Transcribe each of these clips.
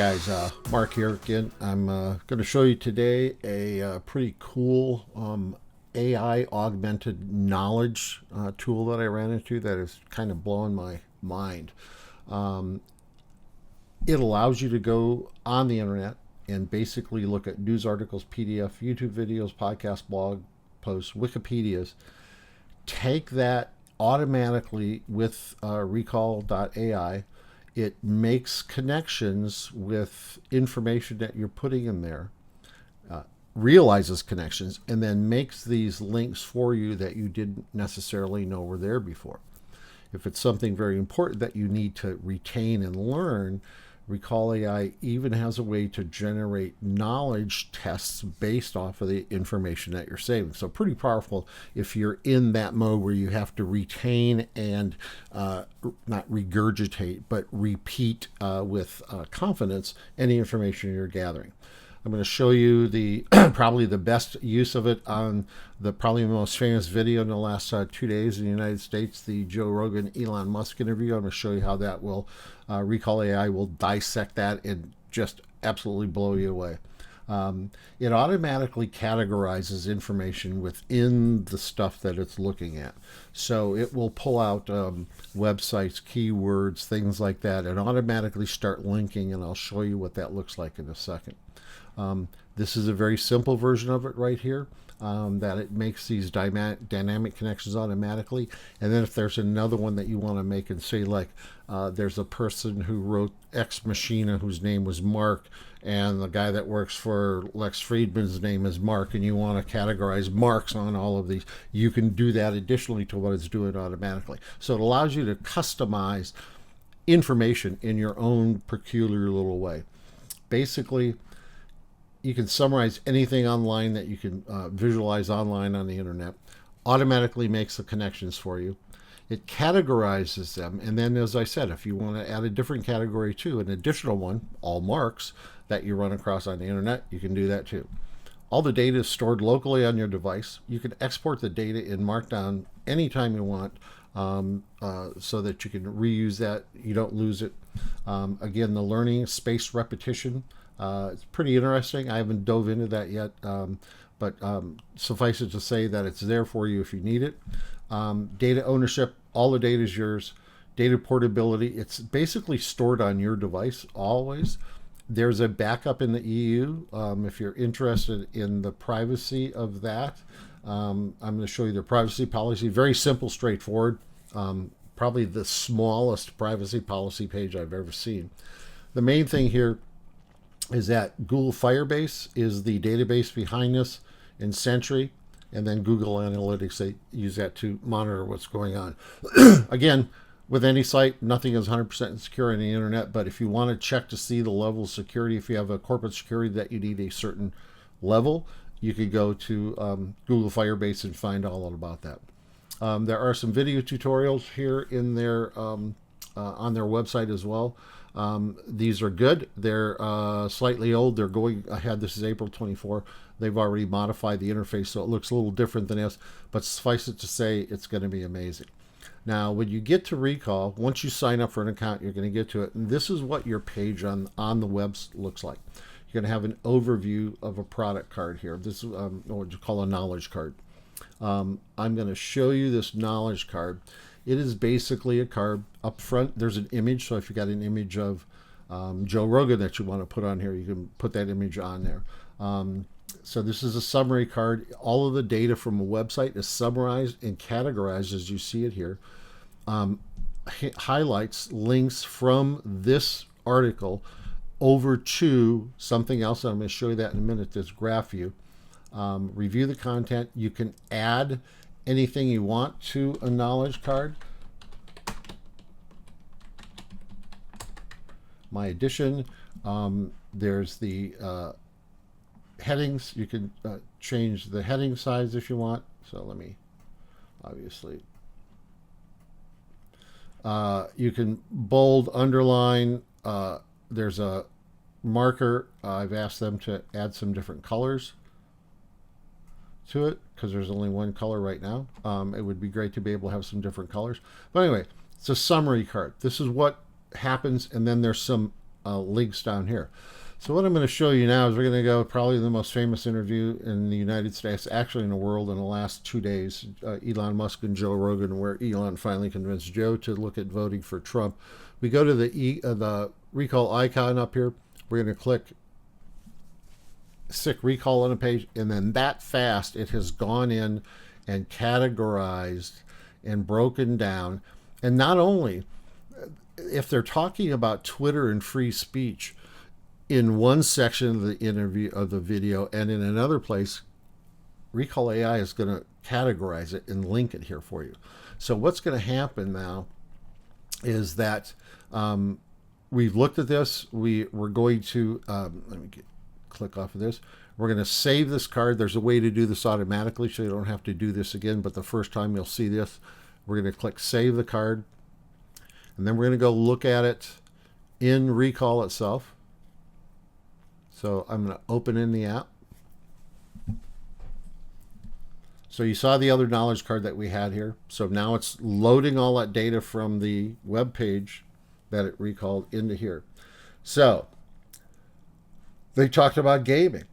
guys, Mark here again. I'm going to show you today a pretty cool AI augmented knowledge tool that I ran into that is kind of blowing my mind. It allows you to go on the internet and basically look at news articles, PDF, YouTube videos, podcast, blog posts, Wikipedias. Take that automatically with Recall.Ai. It makes connections with information that you're putting in there, realizes connections, and then makes these links for you that you didn't necessarily know were there before. If it's something very important that you need to retain and learn, Recall.Ai even has a way to generate knowledge tests based off of the information that you're saving. So pretty powerful if you're in that mode where you have to retain and not regurgitate, but repeat with confidence any information you're gathering. I'm going to show you the probably the best use of it on the probably most famous video in the last 2 days in the United States, the Joe Rogan Elon Musk interview. I'm going to show you how that will Recall.Ai will dissect that and just absolutely blow you away. It automatically categorizes information within the stuff that it's looking at. So it will pull out websites, keywords, things like that, and automatically start linking, and I'll show you what that looks like in a second. This is a very simple version of it right here, that it makes these dynamic connections automatically. And then if there's another one that you want to make and say, like, there's a person who wrote Ex Machina whose name was Mark, and the guy that works for Lex Friedman's name is Mark, and you want to categorize marks on all of these, you can do that additionally to what it's doing automatically. So it allows you to customize information in your own peculiar little way. Basically, you can summarize anything online that you can visualize online on the internet, automatically makes the connections for you. It categorizes them, and then, as I said, if you want to add a different category too, an additional one, all marks that you run across on the internet, you can do that too. All the data is stored locally on your device. You can export the data in Markdown anytime you want, so that you can reuse that, you don't lose it. Again, the learning, spaced repetition, it's pretty interesting. I haven't dove into that yet, but suffice it to say that it's there for you if you need it. Data ownership, all the data is yours. Data portability, it's basically stored on your device always. There's a backup in the EU if you're interested in the privacy of that. I'm going to show you the privacy policy. Very simple, straightforward. Probably the smallest privacy policy page I've ever seen. The main thing here is that Google Firebase is the database behind this in Sentry, and then Google Analytics, they use that to monitor what's going on. Again, with any site, nothing is 100% secure on the internet, but if you want to check to see the level of security, if you have a corporate security that you need a certain level, you could go to Google Firebase and find all about that. There are some video tutorials here in their on their website as well. These are good. They're slightly old. They're going ahead. This is April 24. They've already modified the interface, so it looks a little different than this, but suffice it to say, it's going to be amazing. Now, when you get to Recall, once you sign up for an account, you're going to get to it, and this is what your page on the web looks like. You're going to have an overview of a product card here. This is what you call a knowledge card. I'm going to show you this knowledge card. It is basically a card. Up front, there's an image, so if you got an image of Joe Rogan that you want to put on here, you can put that image on there. So this is a summary card. All of the data from a website is summarized and categorized as you see it here. Highlights links from this article over to something else. I'm going to show you that in a minute, this graph view. Review the content. You can add anything you want to a knowledge card. My addition, there's the headings. You can change the heading size if you want. So let me, obviously, you can bold, underline. There's a marker. I've asked them to add some different colors to it because there's only one color right now. It would be great to be able to have some different colors. But anyway, it's a summary card. This is what happens, and then there's some links down here. So what I'm going to show you now is we're going to go probably the most famous interview in the United States, actually in the world, in the last 2 days, Elon Musk and Joe Rogan, where Elon finally convinced Joe to look at voting for Trump. We go to the recall icon up here. We're going to click sick recall on a page, and then that fast it has gone in and categorized and broken down. And not only, if they're talking about Twitter and free speech in one section of the interview of the video, and in another place, Recall AI is going to categorize it and link it here for you. So what's going to happen now is that we've looked at this. We're going to click off of this. We're going to save this card. There's a way to do this automatically, so you don't have to do this again. But the first time you'll see this, we're going to click save the card, and then we're going to go look at it in Recall itself. So I'm going to open in the app. So you saw the other knowledge card that we had here. So now it's loading all that data from the web page that it recalled into here. So they talked about gaming,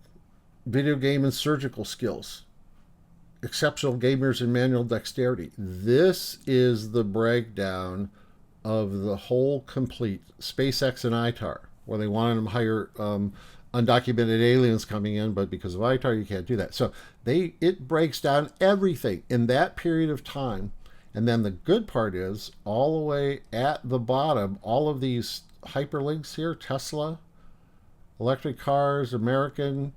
video game and surgical skills, exceptional gamers and manual dexterity. This is the breakdown of the whole complete SpaceX and ITAR, where they wanted them to hire undocumented aliens coming in, but because of ITAR, you can't do that. So it breaks down everything in that period of time. And then the good part is, all the way at the bottom, all of these hyperlinks here, Tesla, electric cars, American,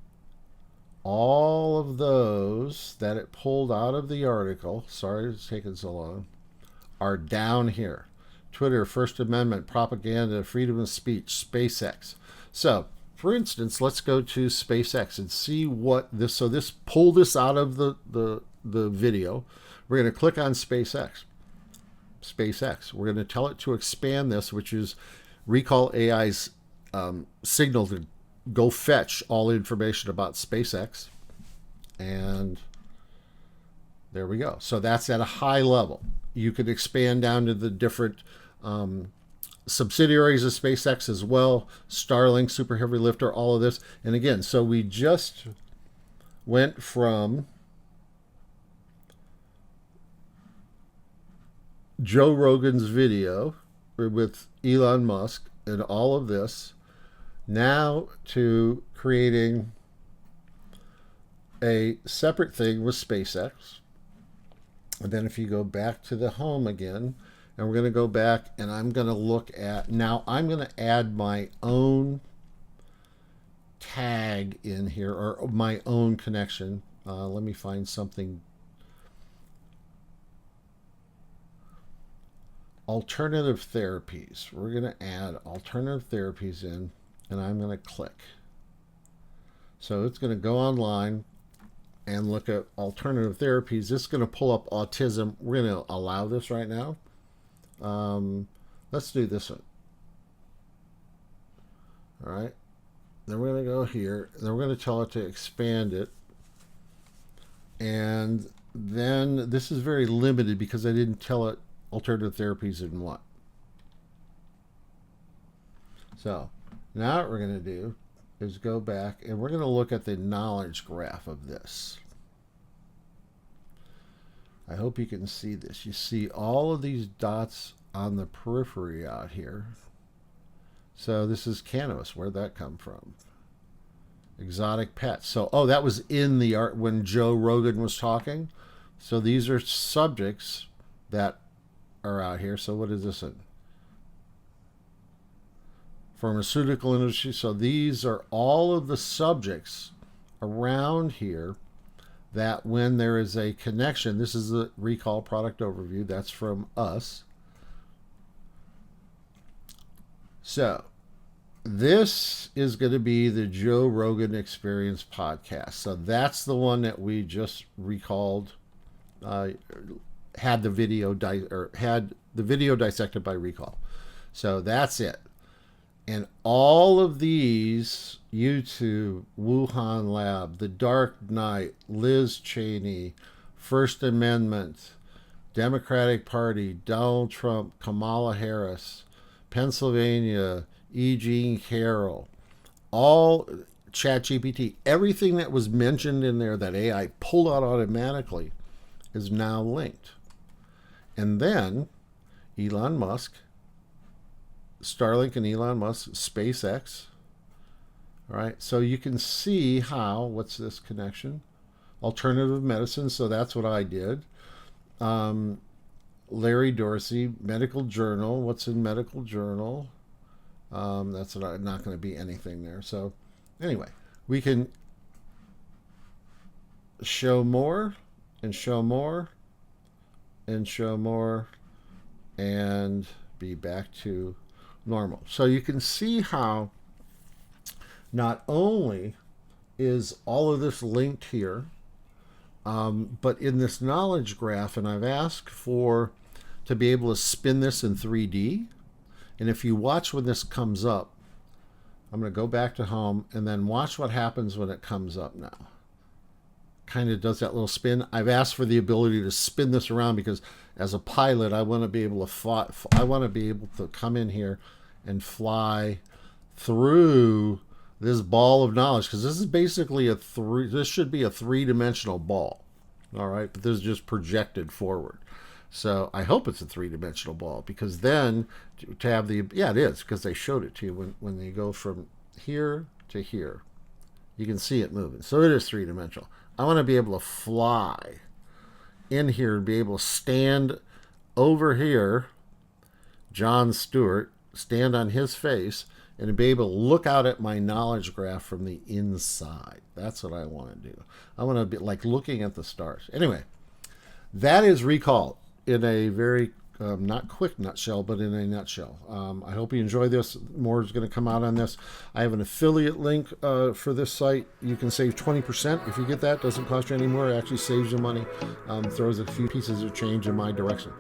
all of those that it pulled out of the article, sorry it's taken so long, are down here. Twitter, First Amendment, propaganda, freedom of speech, SpaceX. So, for instance, let's go to SpaceX and see what this, so this, pull this out of the video. We're going to click on SpaceX. We're going to tell it to expand this, which is Recall AI's signal to go fetch all the information about SpaceX. And there we go. So that's at a high level. You could expand down to the different subsidiaries of SpaceX as well, Starlink, Super Heavy Lifter, all of this. And again, so we just went from Joe Rogan's video with Elon Musk and all of this, now to creating a separate thing with SpaceX. And then if you go back to the home again, and we're going to go back and I'm going to look at, now I'm going to add my own tag in here, or my own connection. Let me find something. Alternative therapies. We're going to add alternative therapies in, and I'm going to click. So it's going to go online and look at alternative therapies. This is going to pull up autism. We're going to allow this right now. Let's do this one. All right. Then we're going to go here. Then we're going to tell it to expand it. And then this is very limited because I didn't tell it alternative therapies in what. So now what we're going to do is go back and we're going to look at the knowledge graph of this. I hope you can see this. You see all of these dots on the periphery out here. So this is cannabis. Where'd that come from? Exotic pets. So, oh, that was in the art when Joe Rogan was talking. So these are subjects that are out here. So what is this in? Pharmaceutical industry. So these are all of the subjects around here that when there is a connection, this is the recall product overview. That's from us. So this is going to be the Joe Rogan Experience podcast. So that's the one that we just recalled, had the video dissected by recall. So that's it. And all of these, YouTube, Wuhan Lab, The Dark Knight, Liz Cheney, First Amendment, Democratic Party, Donald Trump, Kamala Harris, Pennsylvania, E.G. Carroll, all ChatGPT, everything that was mentioned in there that AI pulled out automatically is now linked. And then Elon Musk, Starlink and Elon Musk, SpaceX. All right, so you can see how, what's this connection? Alternative medicine, so that's what I did. Larry Dorsey, Medical Journal, what's in Medical Journal? That's not going to be anything there. So anyway, we can show more and show more and show more and be back to normal. So you can see how not only is all of this linked here, but in this knowledge graph, and I've asked to be able to spin this in 3D. And if you watch when this comes up, I'm going to go back to home and then watch what happens when it comes up now. Kind of does that little spin. I've asked for the ability to spin this around because as a pilot, I want to be able to fly, I want to be able to come in here and fly through this ball of knowledge, because this is basically this should be a three-dimensional ball. All right, but this is just projected forward. So I hope it's a three-dimensional ball, because then to have yeah, it is, because they showed it to you when you go from here to here. You can see it moving. So it is three-dimensional. I want to be able to fly in here and be able to stand over here, John Stewart, stand on his face, and be able to look out at my knowledge graph from the inside. That's what I want to do. I want to be like looking at the stars. Anyway, that is Recall in a very, not quick nutshell, but in a nutshell. I hope you enjoy this. More is going to come out on this. I have an affiliate link for this site. You can save 20% if you get that. Doesn't cost you any more. It actually saves you money. Throws a few pieces of change in my direction.